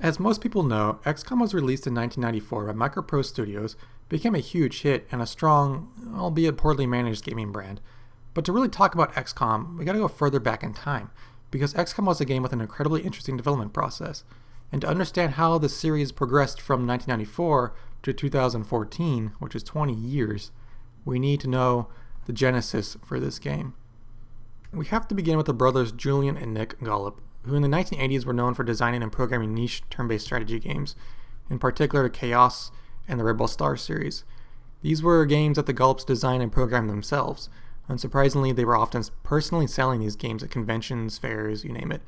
As most people know, XCOM was released in 1994 by Microprose Studios, became a huge hit and a strong, albeit poorly managed gaming brand. But to really talk about XCOM, we gotta go further back in time, because XCOM was a game with an incredibly interesting development process. And to understand how the series progressed from 1994 to 2014, which is 20 years, we need to know the genesis for this game. We have to begin with the brothers Julian and Nick Gollop, who in the 1980s were known for designing and programming niche turn-based strategy games, in particular the Chaos and the Rebel Star series. These were games that the Gollops designed and programmed themselves. Unsurprisingly, they were often personally selling these games at conventions, fairs, you name it.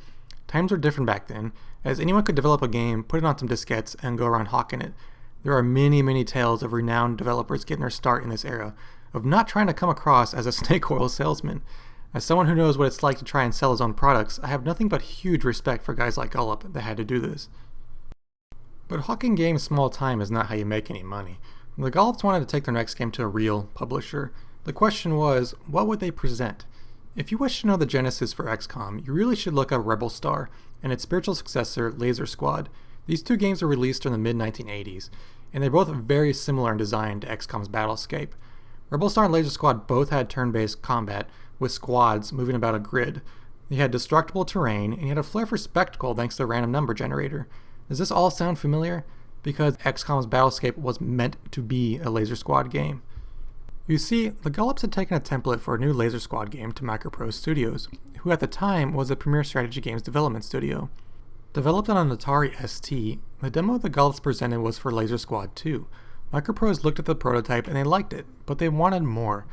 Times were different back then, as anyone could develop a game, put it on some diskettes, and go around hawking it. There are many tales of renowned developers getting their start in this era, of not trying to come across as a snake oil salesman. As someone who knows what it's like to try and sell his own products, I have nothing but huge respect for guys like Gollop that had to do this. But hawking games small time is not how you make any money. The Gollops wanted to take their next game to a real publisher. The question was, what would they present? If you wish to know the genesis for XCOM, you really should look up Rebel Star and its spiritual successor, Laser Squad. These two games were released in the mid-1980s, and they're both very similar in design to XCOM's Battlescape. Rebel Star and Laser Squad both had turn-based combat, with squads moving about a grid. They had destructible terrain, and you had a flair for spectacle thanks to the random number generator. Does this all sound familiar? Because XCOM's Battlescape was meant to be a Laser Squad game. You see, the Gollops had taken a template for a new Laser Squad game to Microprose Studios, who at the time was a premier strategy games development studio. Developed on an Atari ST, the demo the Gollops presented was for Laser Squad 2. Microprose looked at the prototype and they liked it, but they wanted more.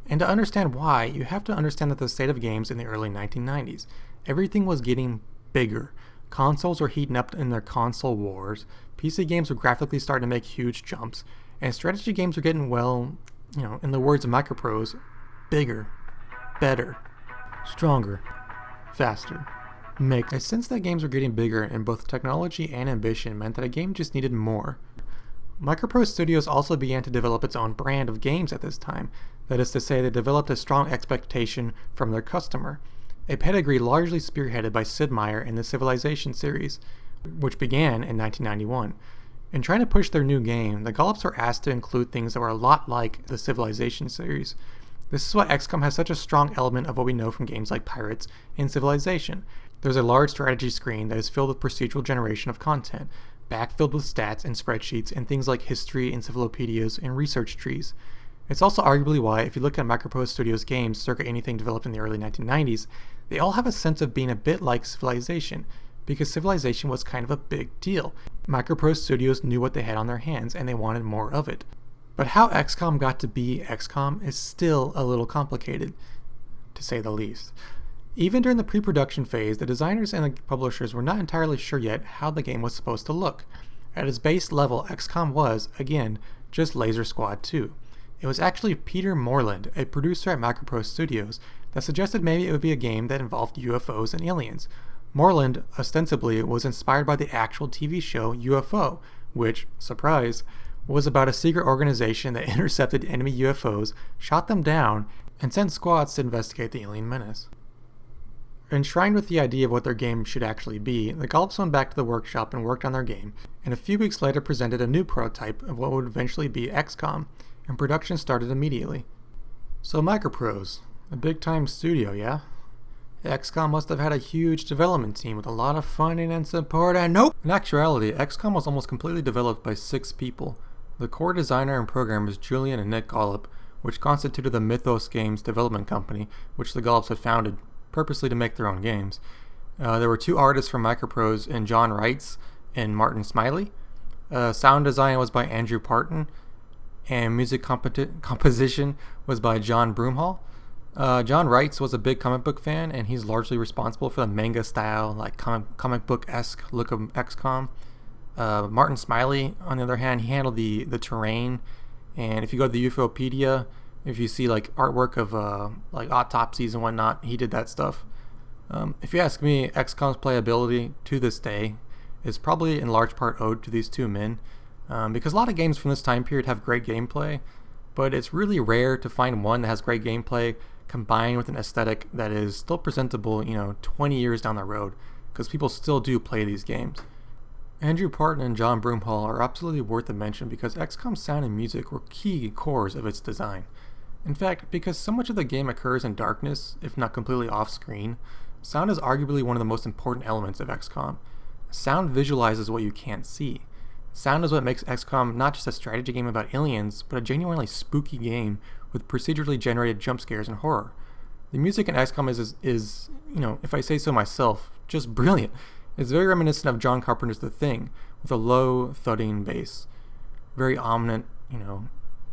And to understand why, you have to understand that the state of games in the early 1990s. Everything was getting bigger. Consoles were heating up in their console wars, PC games were graphically starting to make huge jumps, and strategy games were getting, well, in the words of Microprose, bigger, better, stronger, faster. I sensed that games were getting bigger, and both technology and ambition meant that a game just needed more. Microprose Studios also began to develop its own brand of games at this time. That is to say, they developed a strong expectation from their customer, a pedigree largely spearheaded by Sid Meier in the Civilization series, which began in 1991. In trying to push their new game, the Gollops were asked to include things that were a lot like the Civilization series. This is why XCOM has such a strong element of what we know from games like Pirates and Civilization. There's a large strategy screen that is filled with procedural generation of content, backfilled with stats and spreadsheets and things like history, encyclopedias, and research trees. It's also arguably why, if you look at Microprose Studios games circa anything developed in the early 1990s, they all have a sense of being a bit like Civilization, because Civilization was kind of a big deal. Microprose Studios knew what they had on their hands and they wanted more of it. But how XCOM got to be XCOM is still a little complicated, to say the least. Even during the pre-production phase, the designers and the publishers were not entirely sure yet how the game was supposed to look. At its base level, XCOM was, again, just Laser Squad 2. It was actually Peter Moreland, a producer at Microprose Studios, that suggested maybe it would be a game that involved UFOs and aliens. Moreland, ostensibly, was inspired by the actual TV show UFO, which, surprise, was about a secret organization that intercepted enemy UFOs, shot them down, and sent squads to investigate the alien menace. Enshrined with the idea of what their game should actually be, the Gollops went back to the workshop and worked on their game, and a few weeks later presented a new prototype of what would eventually be XCOM, and production started immediately. So Microprose, a big-time studio, yeah? XCOM must have had a huge development team with a lot of funding and support, and nope! In actuality, XCOM was almost completely developed by 6 people. The core designer and programmers Julian and Nick Gollop, which constituted the Mythos Games development company, which the Gollops had founded purposely to make their own games. There were 2 artists from Microprose, and John Reitz and Martin Smiley. Sound design was by Andrew Parton, and music composition was by John Broomhall. John Reitz was a big comic book fan, and he's largely responsible for the manga style, like comic book-esque look of XCOM. Martin Smiley, on the other hand, he handled the terrain, and if you go to the UFOpedia, if you see like artwork of like autopsies and whatnot, he did that stuff. If you ask me, XCOM's playability to this day is probably in large part owed to these 2 men, because a lot of games from this time period have great gameplay, but it's really rare to find one that has great gameplay combined with an aesthetic that is still presentable, 20 years down the road, because people still do play these games. Andrew Parton and John Broomhall are absolutely worth a mention because XCOM's sound and music were key cores of its design. In fact, because so much of the game occurs in darkness, if not completely off-screen, sound is arguably one of the most important elements of XCOM. Sound visualizes what you can't see. Sound is what makes XCOM not just a strategy game about aliens, but a genuinely spooky game with procedurally generated jump scares and horror. The music in XCOM is, if I say so myself, just brilliant. It's very reminiscent of John Carpenter's The Thing, with a low, thudding bass. Very ominous,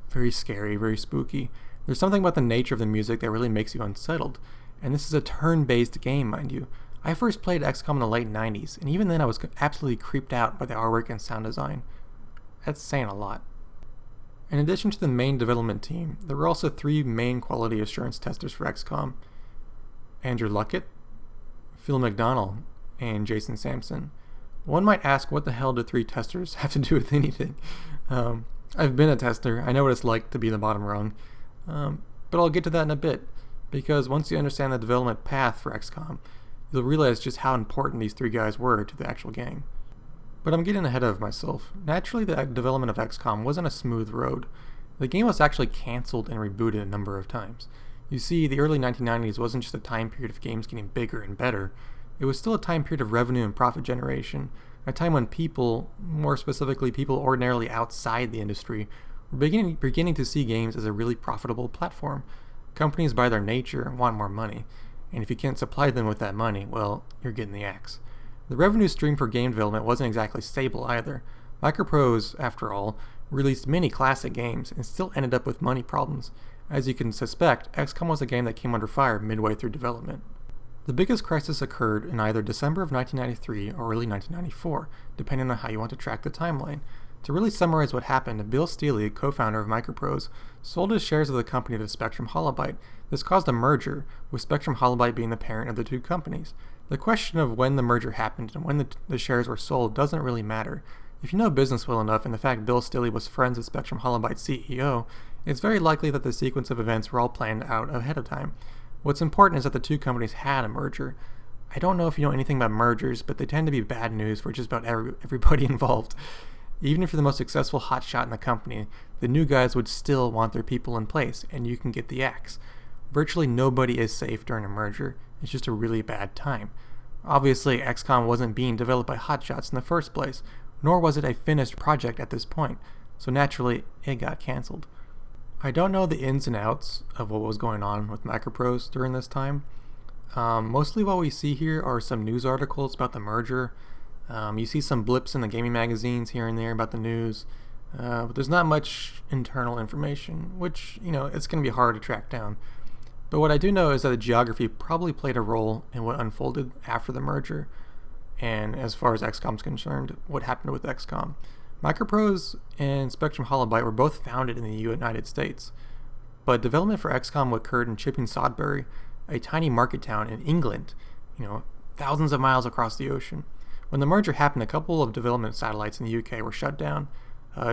very scary, very spooky. There's something about the nature of the music that really makes you unsettled. And this is a turn-based game, mind you. I first played XCOM in the late 90s, and even then I was absolutely creeped out by the artwork and sound design. That's saying a lot. In addition to the main development team, there were also 3 main quality assurance testers for XCOM. Andrew Luckett, Phil McDonald, and Jason Sampson. One might ask, what the hell do 3 testers have to do with anything? I've been a tester, I know what it's like to be the bottom rung, but I'll get to that in a bit, because once you understand the development path for XCOM, you'll realize just how important these 3 guys were to the actual game. But I'm getting ahead of myself. Naturally, the development of XCOM wasn't a smooth road. The game was actually cancelled and rebooted a number of times. You see, the early 1990s wasn't just a time period of games getting bigger and better. It was still a time period of revenue and profit generation, a time when people, more specifically people ordinarily outside the industry, were beginning to see games as a really profitable platform. Companies, by their nature, want more money, and if you can't supply them with that money, well, you're getting the axe. The revenue stream for game development wasn't exactly stable either. Microprose, after all, released many classic games and still ended up with money problems. As you can suspect, XCOM was a game that came under fire midway through development. The biggest crisis occurred in either December of 1993 or early 1994, depending on how you want to track the timeline. To really summarize what happened, Bill Steely, co-founder of Microprose, sold his shares of the company to Spectrum Holobyte. This caused a merger, with Spectrum Holobyte being the parent of the 2 companies. The question of when the merger happened and when the shares were sold doesn't really matter. If you know business well enough, and the fact Bill Steely was friends with Spectrum Holobyte's CEO, it's very likely that the sequence of events were all planned out ahead of time. What's important is that the 2 companies had a merger. I don't know if you know anything about mergers, but they tend to be bad news for just about everybody involved. Even if you're the most successful hotshot in the company, the new guys would still want their people in place, and you can get the axe. Virtually nobody is safe during a merger. It's just a really bad time. Obviously, XCOM wasn't being developed by hotshots in the first place, nor was it a finished project at this point, so naturally, it got cancelled. I don't know the ins and outs of what was going on with Microprose during this time. Mostly what we see here are some news articles about the merger. You see some blips in the gaming magazines here and there about the news, but there's not much internal information, which, it's going to be hard to track down. But what I do know is that the geography probably played a role in what unfolded after the merger, and as far as XCOM's concerned, what happened with XCOM. Microprose and Spectrum Holobyte were both founded in the United States, but development for XCOM occurred in Chipping Sodbury, a tiny market town in England, thousands of miles across the ocean. When the merger happened, a couple of development satellites in the UK were shut down.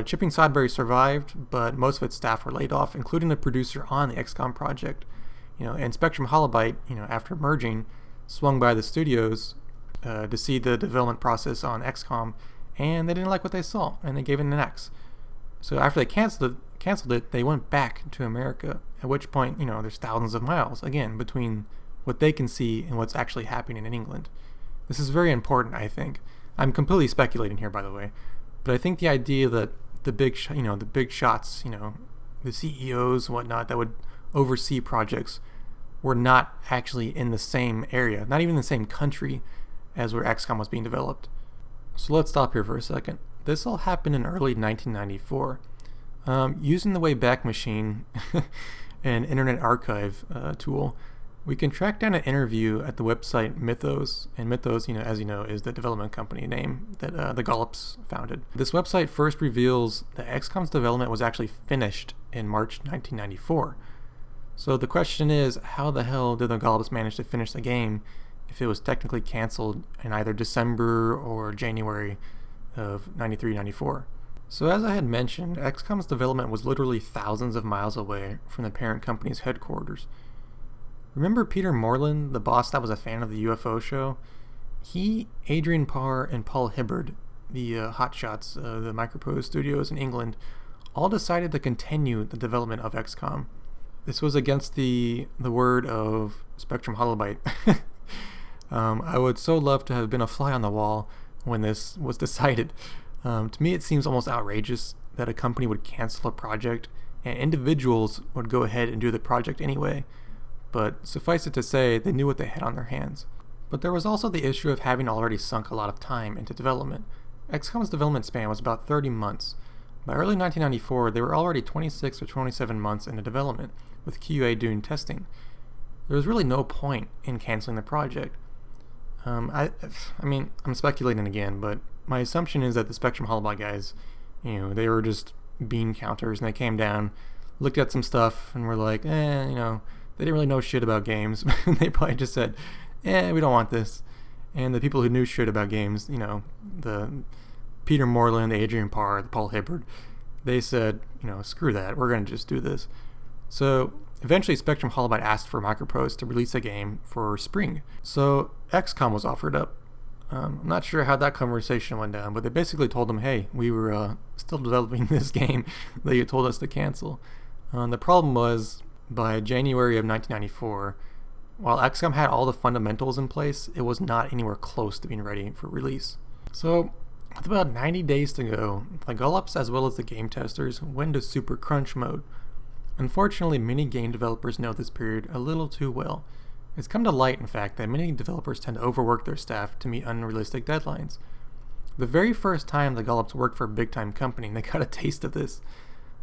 Chipping Sodbury survived, but most of its staff were laid off, including the producer on the XCOM project. And Spectrum Holobyte, after merging, swung by the studios to see the development process on XCOM, and they didn't like what they saw, and they gave it an axe. So after they canceled it, they went back to America, at which point, there's thousands of miles, again, between what they can see and what's actually happening in England. This is very important, I think. I'm completely speculating here, by the way, but I think the idea that the big shots, the CEOs and whatnot that would oversee projects were not actually in the same area, not even the same country as where XCOM was being developed. So let's stop here for a second. This all happened in early 1994. Using the Wayback Machine, an Internet Archive tool, we can track down an interview at the website Mythos, and Mythos, as you know, is the development company name that the Gollops founded. This website first reveals that XCOM's development was actually finished in March 1994. So the question is, how the hell did the Gollops manage to finish the game if it was technically canceled in either December or January of 93-94? So as I had mentioned, XCOM's development was literally thousands of miles away from the parent company's headquarters. Remember Peter Moreland, the boss that was a fan of the UFO show? He, Adrian Parr, and Paul Hibbard the hotshots, the Microprose studios in England, all decided to continue the development of XCOM. This was against the word of Spectrum Holobyte. I would so love to have been a fly on the wall when this was decided. To me, it seems almost outrageous that a company would cancel a project and individuals would go ahead and do the project anyway. But suffice it to say, they knew what they had on their hands. But there was also the issue of having already sunk a lot of time into development. XCOM's development span was about 30 months. By early 1994, they were already 26 or 27 months into development, with QA doing testing. There was really no point in canceling the project. I mean, I'm speculating again, but my assumption is that the Spectrum Holobyte guys, they were just bean counters, and they came down, looked at some stuff, and were like, they didn't really know shit about games. They probably just said, we don't want this. And the people who knew shit about games, the Peter Moreland, the Adrian Parr, the Paul Hibbard, they said, screw that, we're going to just do this. So eventually Spectrum Holobyte asked for Microprose to release a game for spring. So XCOM was offered up. I'm not sure how that conversation went down, but they basically told them, hey, we were still developing this game that you told us to cancel. The problem was, by January of 1994, while XCOM had all the fundamentals in place, it was not anywhere close to being ready for release. So, with about 90 days to go, the Gullops as well as the game testers went into super crunch mode. Unfortunately, many game developers know this period a little too well. It's come to light, in fact, that many developers tend to overwork their staff to meet unrealistic deadlines. The very first time the Gullops worked for a big-time company, they got a taste of this.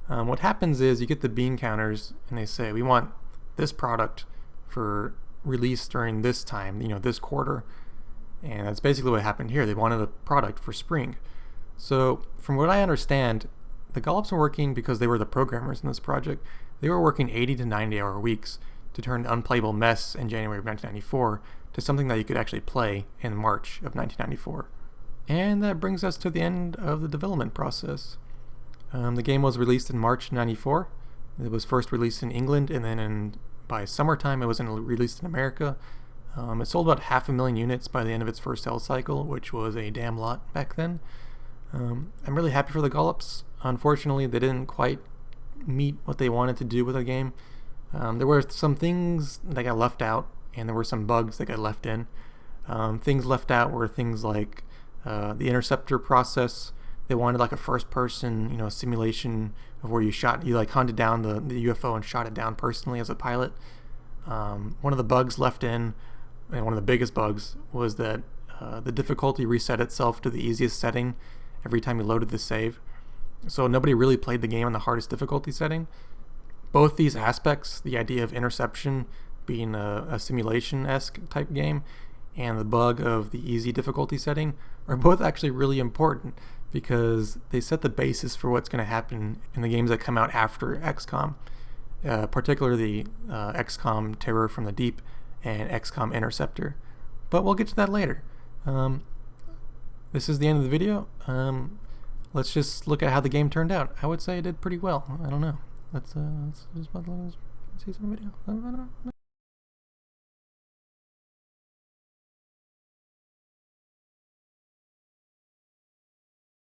What happens is you get the bean counters, and they say, we want this product for release during this time, this quarter. And that's basically what happened here. They wanted a product for spring. So, from what I understand, the Gullops were working because they were the programmers in this project. They were working 80 to 90 hour weeks to turn an unplayable mess in January of 1994 to something that you could actually play in March of 1994. And that brings us to the end of the development process. The game was released in March 94. It was first released in England, and then by summertime it was released in America. It sold about 500,000 units by the end of its first sales cycle, which was a damn lot back then. I'm really happy for the Gullops. Unfortunately, they didn't quite meet what they wanted to do with the game. There were some things that got left out, and there were some bugs that got left in. Things left out were things like the interceptor process. They wanted like a first-person, simulation of where you hunted down the UFO and shot it down personally as a pilot. One of the bugs left in, and one of the biggest bugs, was that the difficulty reset itself to the easiest setting every time you loaded the save. So nobody really played the game on the hardest difficulty setting. Both these aspects, the idea of interception being a simulation-esque type game, and the bug of the easy difficulty setting, are both actually really important because they set the basis for what's going to happen in the games that come out after XCOM, particularly XCOM Terror from the Deep and XCOM Interceptor. But we'll get to that later. This is the end of the video. Let's just look at how the game turned out. I would say it did pretty well. I don't know. Let's see some video.